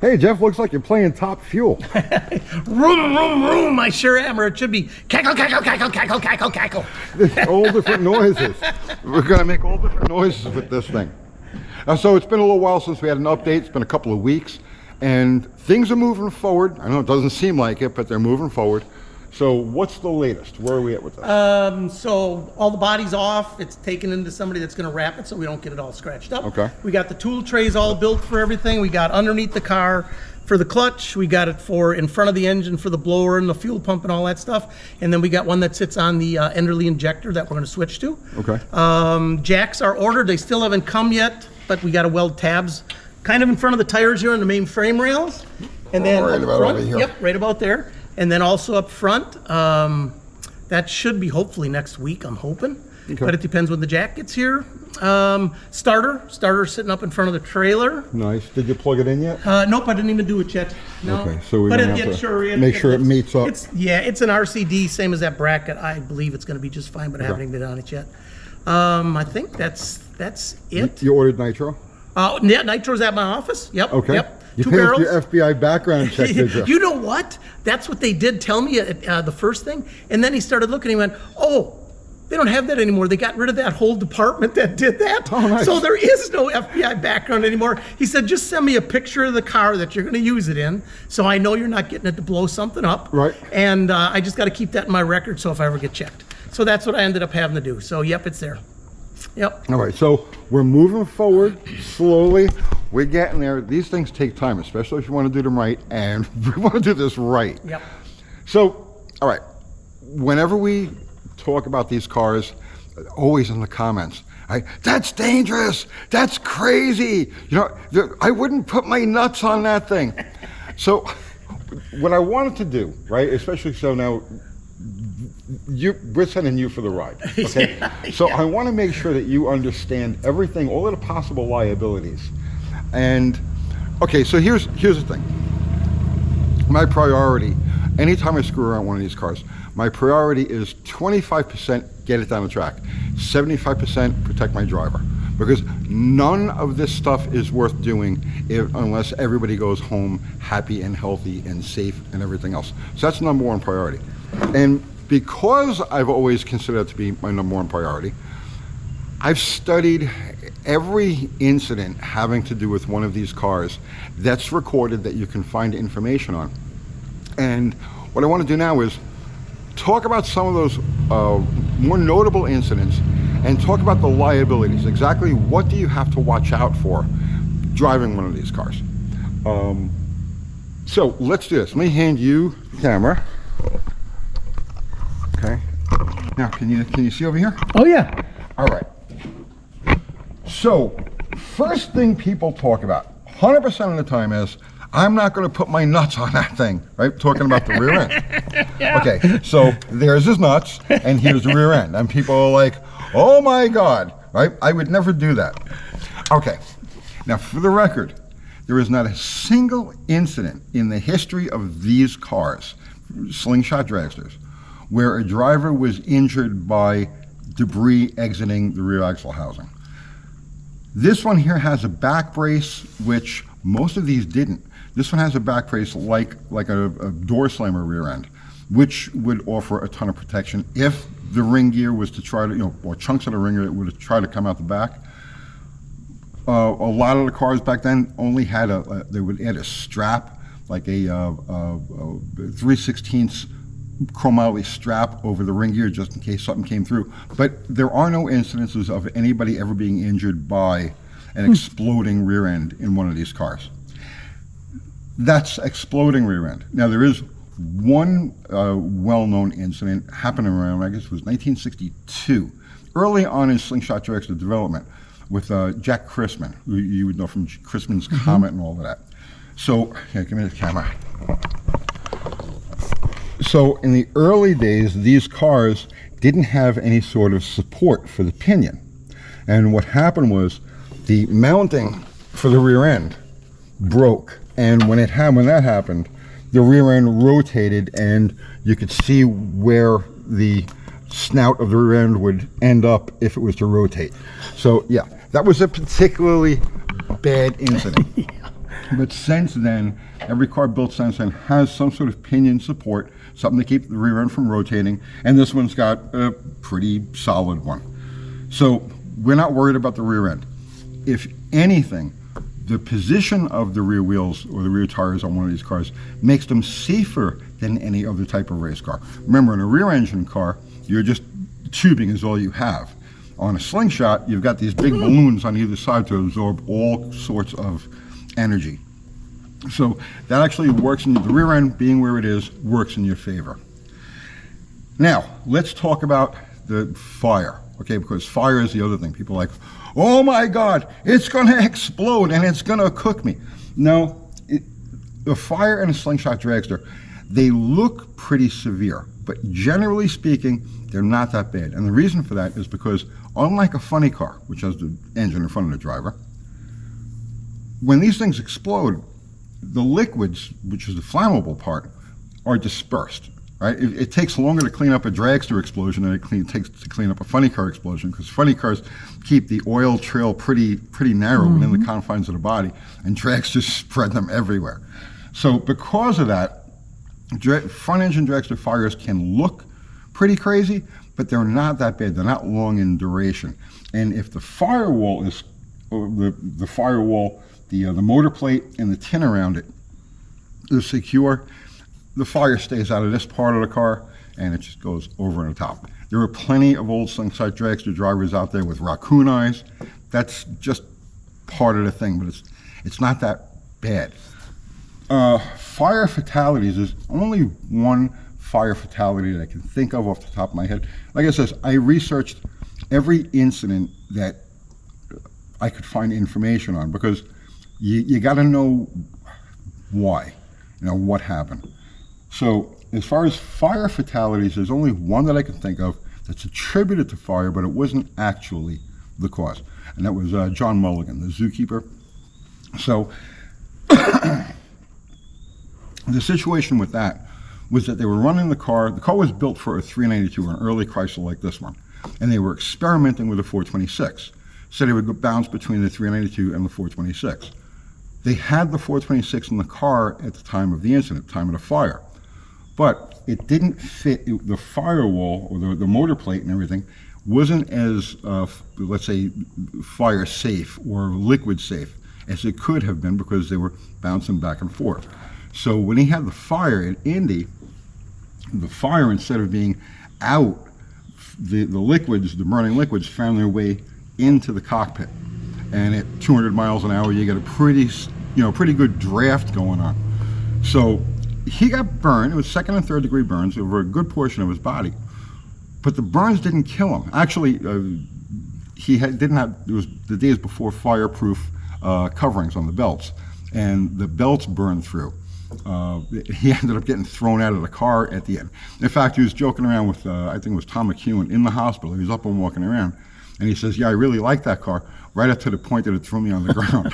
Hey, Jeff, looks like you're playing Top Fuel. Room, room, room. I sure am, or it should be cackle, cackle, cackle, cackle, cackle, cackle. All different noises. We're going to make all different noises with this thing. So it's been a little while since we had an update. It's been a couple of weeks, and things are moving forward. I know it doesn't seem like it, but they're moving forward. So what's the latest? Where are we at with this? So all the body's off. It's taken into somebody that's going to wrap it so we don't get it all scratched up. Okay. We got the tool trays all built for everything. We got underneath the car for the clutch. We got it for in front of the engine for the blower and the fuel pump and all that stuff. And then we got one that sits on the Enderley injector that we're going to switch to. Okay. Jacks are ordered. They still haven't come yet, but we got to weld tabs kind of in front of the tires here on the main frame rails. And then right up about front, over here. Yep, right about there. And then also up front, that should be hopefully next week, I'm hoping. Okay. But it depends when the jack gets here. Starter sitting up in front of the trailer. Nice. Did you plug it in yet? Nope, I didn't even do it yet. No. Okay, so we're but gonna have to make sure it meets up. It's an RCD, same as that bracket. I believe it's going to be just fine, but I haven't even been on it yet. I think that's it. You ordered Nitro? Yeah, Nitro's at my office. Yep. Okay. Yep. You 2 passed barrels. your FBI background check, did you? You know what? That's what they did tell me at the first thing. And then he started looking and he went, oh, they don't have that anymore. They got rid of that whole department that did that. Oh, nice. So there is no FBI background anymore. He said, just send me a picture of the car that you're going to use it in so I know you're not getting it to blow something up. Right. And I just got to keep that in my record so if I ever get checked. So that's what I ended up having to do. So, yep, it's there. Yep. All right, so we're moving forward slowly. We're getting there. These things take time, especially if you want to do them right, and we want to do this right. Yep. So, all right, whenever we talk about these cars, always in the comments, that's dangerous, that's crazy, you know, I wouldn't put my nuts on that thing. So, what I wanted to do, right, especially so now, we're sending you for the ride, okay? So I want to make sure that you understand everything, all of the possible liabilities. And okay, so here's the thing. My priority, anytime I screw around one of these cars, my priority is 25% get it down the track, 75% protect my driver, because none of this stuff is worth doing unless everybody goes home happy and healthy and safe and everything else. So that's number one priority. And because I've always considered it to be my number one priority, I've studied every incident having to do with one of these cars that's recorded that you can find information on. And what I want to do now is talk about some of those more notable incidents and talk about the liabilities. Exactly what do you have to watch out for driving one of these cars. So let's do this. Let me hand you the camera. Okay. Now, can you see over here? Oh, yeah. All right. So, first thing people talk about 100% of the time is, I'm not going to put my nuts on that thing, right? Talking about the rear end. Yeah. Okay, so there's his nuts, and here's the rear end. And people are like, oh my God, right? I would never do that. Okay, now for the record, there is not a single incident in the history of these cars, Slingshot dragsters, where a driver was injured by debris exiting the rear axle housing. This one here has a back brace, which most of these didn't. This one has a back brace like a door slammer rear end, which would offer a ton of protection if the ring gear was to try to, or chunks of the ring gear would have tried to come out the back. A lot of the cars back then only had they would add a strap, like a 3/16 chromoly strap over the ring gear just in case something came through. But there are no incidences of anybody ever being injured by an exploding rear end in one of these cars. That's exploding rear end. Now there is one well-known incident happening around, I guess it was 1962, early on in Slingshot Dragster development with Jack Chrisman, who you would know from Chrisman's Comet and all of that. So, here, give me the camera. So in the early days, these cars didn't have any sort of support for the pinion. And what happened was the mounting for the rear end broke. And when that happened, the rear end rotated and you could see where the snout of the rear end would end up if it was to rotate. So yeah, that was a particularly bad incident. But since then, every car built since then has some sort of pinion support, something to keep the rear end from rotating, and this one's got a pretty solid one. So we're not worried about the rear end. If anything, the position of the rear wheels or the rear tires on one of these cars makes them safer than any other type of race car. Remember, in a rear engine car, you're just tubing is all you have. On a Slingshot, you've got these big balloons on either side to absorb all sorts of energy. So that actually works, in the rear end being where it is, works in your favor. Now, let's talk about the fire, okay? Because fire is the other thing. People are like, oh my God, it's gonna explode and it's gonna cook me. No, the fire in a Slingshot Dragster, they look pretty severe, but generally speaking, they're not that bad. And the reason for that is because unlike a funny car, which has the engine in front of the driver, when these things explode, the liquids, which is the flammable part, are dispersed. Right? It takes longer to clean up a dragster explosion than it takes to clean up a funny car explosion, because funny cars keep the oil trail pretty narrow within the confines of the body, and dragsters spread them everywhere. So because of that, front engine dragster fires can look pretty crazy, but they're not that bad. They're not long in duration. And if the firewall is, the firewall, the motor plate and the tin around it is secure, the fire stays out of this part of the car and it just goes over on the top. There are plenty of old Slingshot Dragster drivers out there with raccoon eyes. That's just part of the thing, but it's not that bad. Fire fatalities, is only one fire fatality that I can think of off the top of my head. Like I said, I researched every incident that I could find information on, because you got to know why, what happened. So as far as fire fatalities, there's only one that I can think of that's attributed to fire, but it wasn't actually the cause. And that was John Mulligan, the zookeeper. So the situation with that was that they were running the car. The car was built for a 392, an early Chrysler like this one. And they were experimenting with a 426. So they would bounce between the 392 and the 426. They had the 426 in the car at the time of the incident, time of the fire. But it didn't fit, the firewall or the motor plate and everything wasn't as, let's say, fire safe or liquid safe as it could have been, because they were bouncing back and forth. So when he had the fire at Indy, the fire, instead of being out, the liquids, the burning liquids, found their way into the cockpit. And at 200 miles an hour, you get a pretty good draft going on. So he got burned. It was second and third degree burns over a good portion of his body, but the burns didn't kill him. Actually, didn't have. It was the days before fireproof coverings on the belts, and the belts burned through. He ended up getting thrown out of the car at the end. In fact, he was joking around with, I think it was Tom McEwen in the hospital. He was up and walking around, and he says, "Yeah, I really like that car, right up to the point that it threw me on the ground."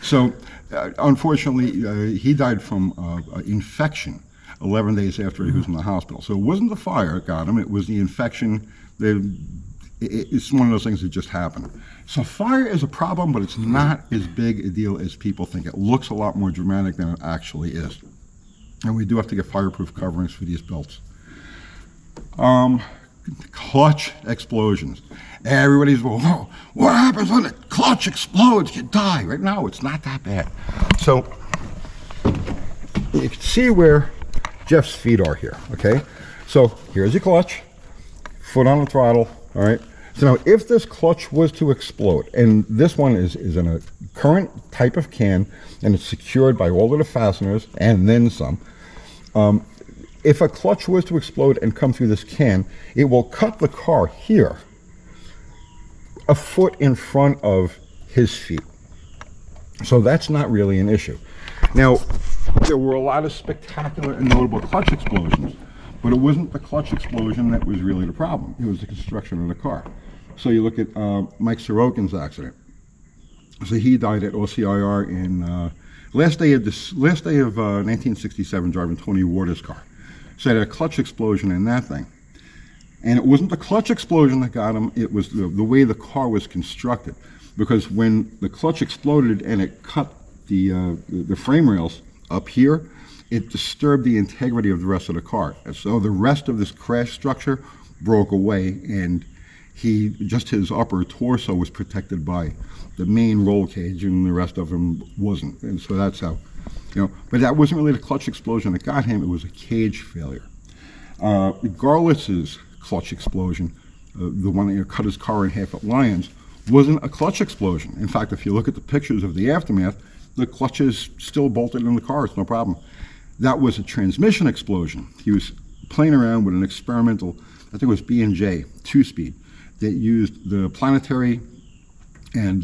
So, unfortunately, he died from infection 11 days after he was in the hospital. So it wasn't the fire that got him, it was the infection. It's one of those things that just happened. So fire is a problem, but it's not as big a deal as people think. It looks a lot more dramatic than it actually is. And we do have to get fireproof coverings for these belts. Clutch explosions. Everybody's, whoa, what happens when the clutch explodes? You die. Right now, it's not that bad. So you can see where Jeff's feet are here, okay? So here's your clutch, foot on the throttle, all right? So now if this clutch was to explode, and this one is in a current type of can, and it's secured by all of the fasteners and then some, if a clutch was to explode and come through this can, it will cut the car here, a foot in front of his feet. So that's not really an issue. Now, there were a lot of spectacular and notable clutch explosions, but it wasn't the clutch explosion that was really the problem. It was the construction of the car. So you look at Mike Sorokin's accident. So he died at OCIR in last day of 1967, driving Tony Waters' car. So he had a clutch explosion in that thing. And it wasn't the clutch explosion that got him, it was the way the car was constructed. Because when the clutch exploded and it cut the frame rails up here, it disturbed the integrity of the rest of the car. And so the rest of this crash structure broke away, and just his upper torso was protected by the main roll cage, and the rest of him wasn't. And so that's how, but that wasn't really the clutch explosion that got him, it was a cage failure. Garlitz's clutch explosion, the one that cut his car in half at Lyons, wasn't a clutch explosion. In fact, if you look at the pictures of the aftermath, the clutch is still bolted in the car, it's no problem. That was a transmission explosion. He was playing around with an experimental, I think it was B&J 2-speed, that used the planetary and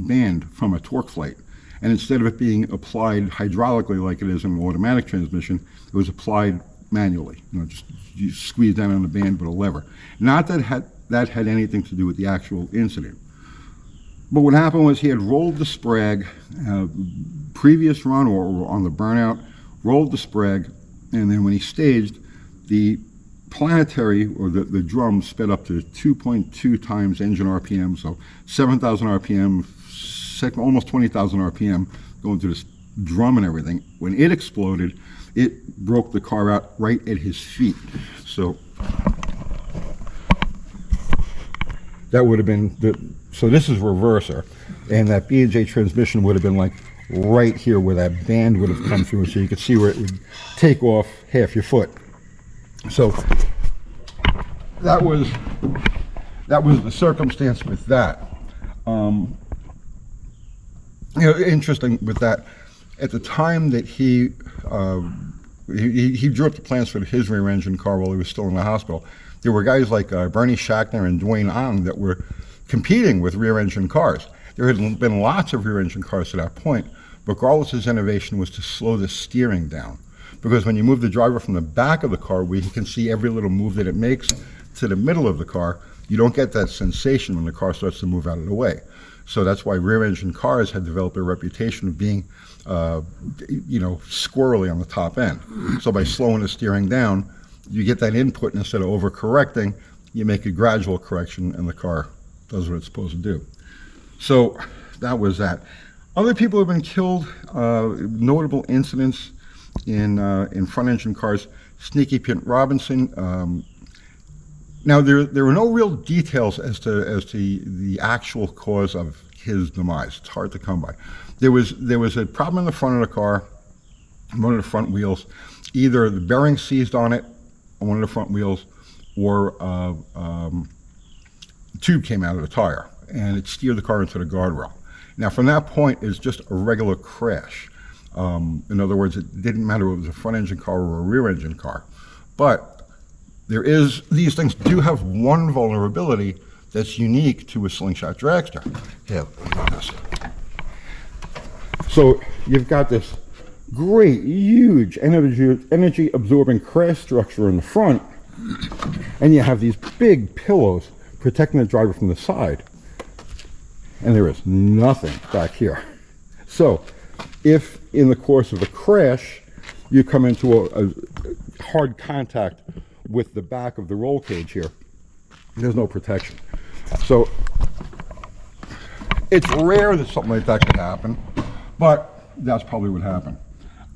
band from a torque flight. And instead of it being applied hydraulically like it is in an automatic transmission, it was applied manually. Just you squeeze down on the band with a lever. Not that that had anything to do with the actual incident. But what happened was he had rolled the sprag, previous run or on the burnout, rolled the sprag, and then when he staged, the planetary, or the drum, sped up to 2.2 times engine RPM, so 7,000 RPM, almost 20,000 RPM, going through this drum and everything. When it exploded, it broke the car out right at his feet. So that would have been so this is reverser, and that B&J transmission would have been like right here where that band would have come through, so you could see where it would take off half your foot. So that was the circumstance with that. Interesting with that, at the time that he drew up the plans for his rear engine car while he was still in the hospital, there were guys like Bernie Schachtner and Dwayne Ong that were competing with rear engine cars. There had been lots of rear engine cars to that point, but Garlitz's innovation was to slow the steering down. Because when you move the driver from the back of the car, where you can see every little move that it makes, to the middle of the car, you don't get that sensation when the car starts to move out of the way. So that's why rear engine cars had developed a reputation of being, squirrely on the top end. So by slowing the steering down, you get that input, and instead of overcorrecting, you make a gradual correction, and the car does what it's supposed to do. So that was that. Other people have been killed, notable incidents in front engine cars. Sneaky Pete Robinson. Now there were no real details as to the actual cause of his demise. It's hard to come by. There was a problem in the front of the car, one of the front wheels. Either the bearing seized on it, on one of the front wheels, or the tube came out of the tire, and it steered the car into the guardrail. Now from that point, it's just a regular crash. In other words, it didn't matter if it was a front engine car or a rear engine car. But these things do have one vulnerability that's unique to a Slingshot dragster. Yeah, look at this. So you've got this great, huge energy absorbing crash structure in the front, and you have these big pillows protecting the driver from the side. And there is nothing back here. So if in the course of a crash you come into a hard contact with the back of the roll cage here, there's no protection. So it's rare that something like that could happen, but that's probably what happened.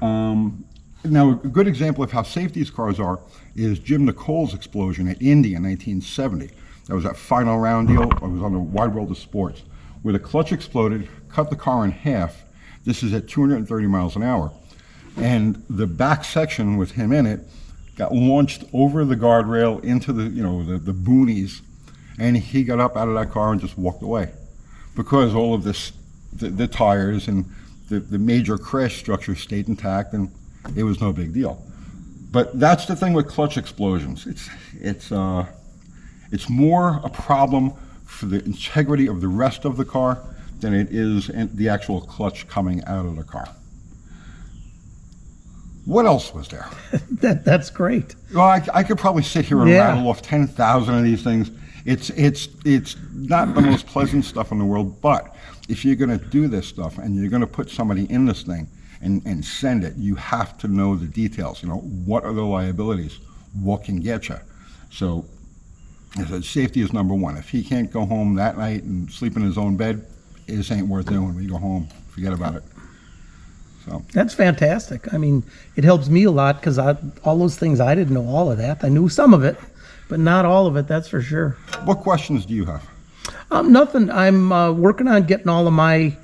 Now, a good example of how safe these cars are is Jim Nicole's explosion at Indy in 1970. That was that final round deal. It was on the Wide World of Sports, where the clutch exploded, cut the car in half. This is at 230 miles an hour. And the back section with him in it got launched over the guardrail into the boonies, and he got up out of that car and just walked away. Because all of this, the tires and the major crash structure stayed intact, and it was no big deal. But that's the thing with clutch explosions. It's more a problem for the integrity of the rest of the car than it is the actual clutch coming out of the car. What else was there? That's great. Well, I could probably sit here and rattle off 10,000 of these things. It's not the most pleasant stuff in the world, but if you're going to do this stuff and you're going to put somebody in this thing and send it, you have to know the details. What are the liabilities? What can get you? So, as I said, safety is number one. If he can't go home that night and sleep in his own bed, it just ain't worth doing. When you go home, forget about it. So That's fantastic. I mean, it helps me a lot because all those things, I didn't know all of that. I knew some of it, but not all of it, that's for sure. what questions do you have? Nothing. I'm working on getting all of my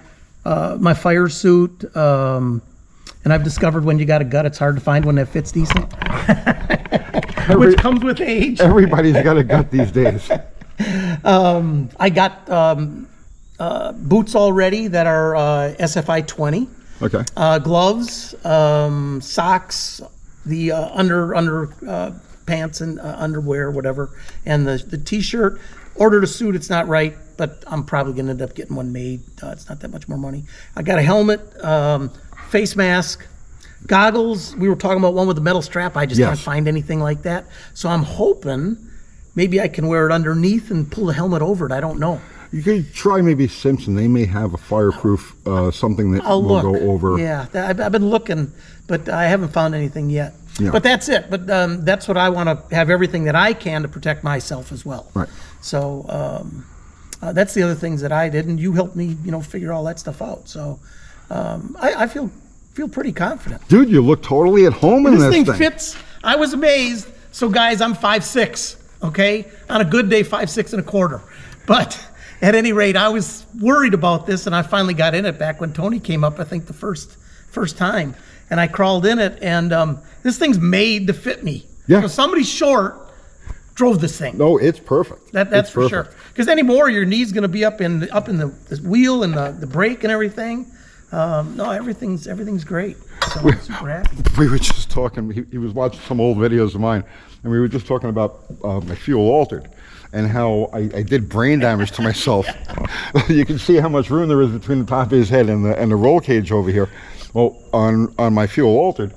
my fire suit, and I've discovered when you got a gut, it's hard to find one that fits decent, which comes with age. Everybody's got a gut these days. I got boots already that are SFI 20. Okay. Gloves, socks, the under pants and underwear, whatever, and the t-shirt. Ordered a suit. It's not right, but I'm probably gonna end up getting one made. It's not that much more money. I got a helmet, face mask, goggles. We were talking about one with a metal strap. I just Yes. can't find anything like that. So I'm hoping maybe I can wear it underneath and pull the helmet over it. I don't know. You could try maybe Simpson. They may have a fireproof something that I'll will look. go over. Yeah, I've been looking, but I haven't found anything yet. Yeah. But that's it. But that's what I want to have, everything that I can to protect myself as well. Right. So that's the other things that I did, and you helped me, figure all that stuff out. So I feel pretty confident. Dude, you look totally at home in This this thing thing. fits. I was amazed. So guys, I'm 5'6", okay? On a good day, 5'6" and a quarter. But at any rate, I was worried about this, and I finally got in it back when Tony came up, I think the first time. And I crawled in it, and this thing's made to fit me. Yeah. So somebody short drove this thing. No, it's perfect. That's It's for perfect. sure. Because anymore, your knee's going to be up in the wheel and the brake and everything. No, everything's great. So I'm super happy. We were just talking, he was watching some old videos of mine, and we were just talking about my fuel altered and how I did brain damage to myself. You can see how much room there is between the top of his head and the roll cage over here. Well, on my fuel altered,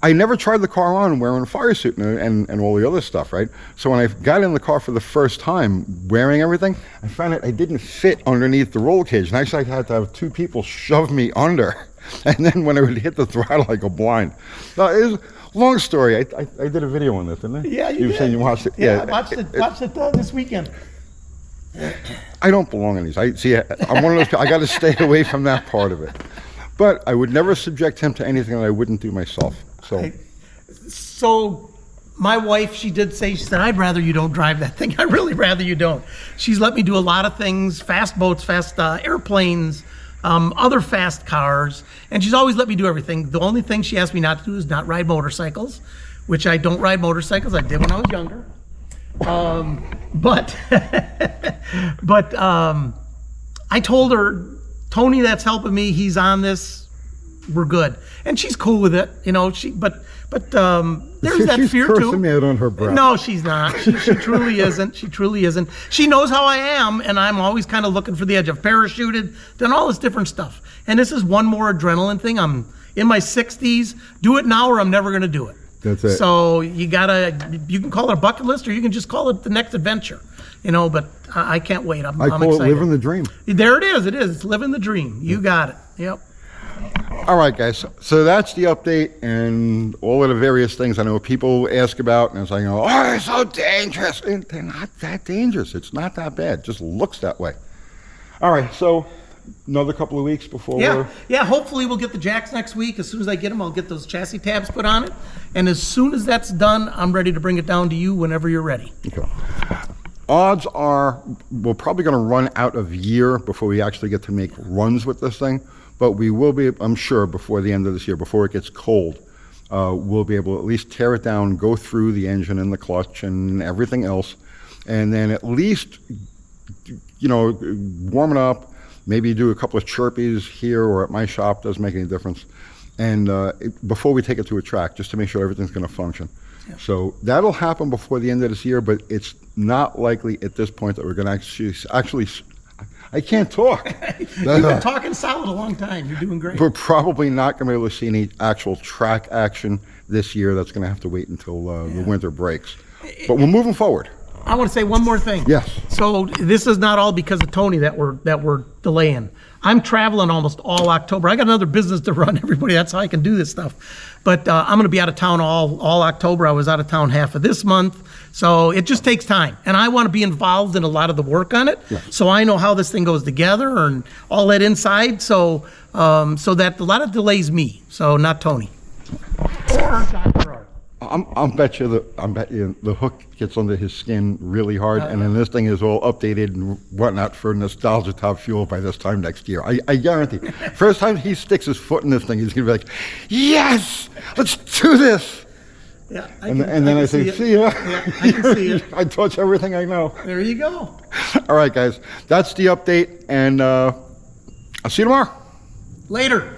I never tried the car on wearing a fire suit and all the other stuff, right? So when I got in the car for the first time wearing everything, I found it didn't fit underneath the roll cage. And actually I had to have two people shove me under. And then when I would hit the throttle, I go blind. Now, it was a long story. I did a video on this, didn't I? Yeah, you were did. saying you watched it. Yeah, I watched it this weekend. I don't belong in these. I'm one of those people, I got to stay away from that part of it. But I would never subject him to anything that I wouldn't do myself. So my wife, she said, I'd rather you don't drive that thing. I'd really rather you don't. She's let me do a lot of things, fast boats, fast airplanes, other fast cars, and she's always let me do everything. The only thing she asked me not to do is not ride motorcycles, which I don't ride motorcycles. I did when I was younger. But I told her, Tony, that's helping me. He's on this. We're good, and she's cool with it, but there's that She's fear cursing too. me out on her breath. No, she's not. She truly isn't. She truly isn't. She knows how I am, and I'm always kind of looking for the edge. I've parachuted, done all this different stuff, and this is one more adrenaline thing. I'm in my 60s. Do it now, or I'm never going to do it. That's it. So you can call it a bucket list, or you can just call it the next adventure. But I can't wait. I'm I call excited. it living the dream. There it is. It is. It's living the dream. You got it. Yep. All right, guys. So that's the update and all of the various things I know people ask about, and it's like, oh, they're so dangerous. And they're not that dangerous. It's not that bad. It just looks that way. All right. So another couple of weeks before we're... Yeah, hopefully we'll get the jacks next week. As soon as I get them, I'll get those chassis tabs put on it. And as soon as that's done, I'm ready to bring it down to you whenever you're ready. Okay. Odds are we're probably going to run out of year before we actually get to make runs with this thing. But we will be, I'm sure, before the end of this year, before it gets cold, we'll be able to at least tear it down, go through the engine and the clutch and everything else, and then at least, warm it up, maybe do a couple of chirpies here or at my shop, doesn't make any difference, and before we take it to a track, just to make sure everything's going to function. Yeah. So that'll happen before the end of this year, but it's not likely at this point that we're going to actually I can't talk. You've been talking solid a long time. You're doing great. We're probably not going to be able to see any actual track action this year. That's going to have to wait until the winter breaks. But we're moving forward. I want to say one more thing. Yes. So this is not all because of Tony that we're delaying. I'm traveling almost all October. I got another business to run, everybody. That's how I can do this stuff. But I'm going to be out of town all October. I was out of town half of this month. So it just takes time. And I want to be involved in a lot of the work on it. Yeah. So I know how this thing goes together and all that inside. So that a lot of delays me. So not Tony. I'll bet you the hook gets under his skin really hard, and then this thing is all updated and whatnot for Nostalgia Top Fuel by this time next year. I guarantee. First time he sticks his foot in this thing, he's gonna be like, "Yes, let's do this." Yeah, and then I say, "See ya." Yeah, I can see it. I taught you everything I know. There you go. All right, guys, that's the update, and I'll see you tomorrow. Later.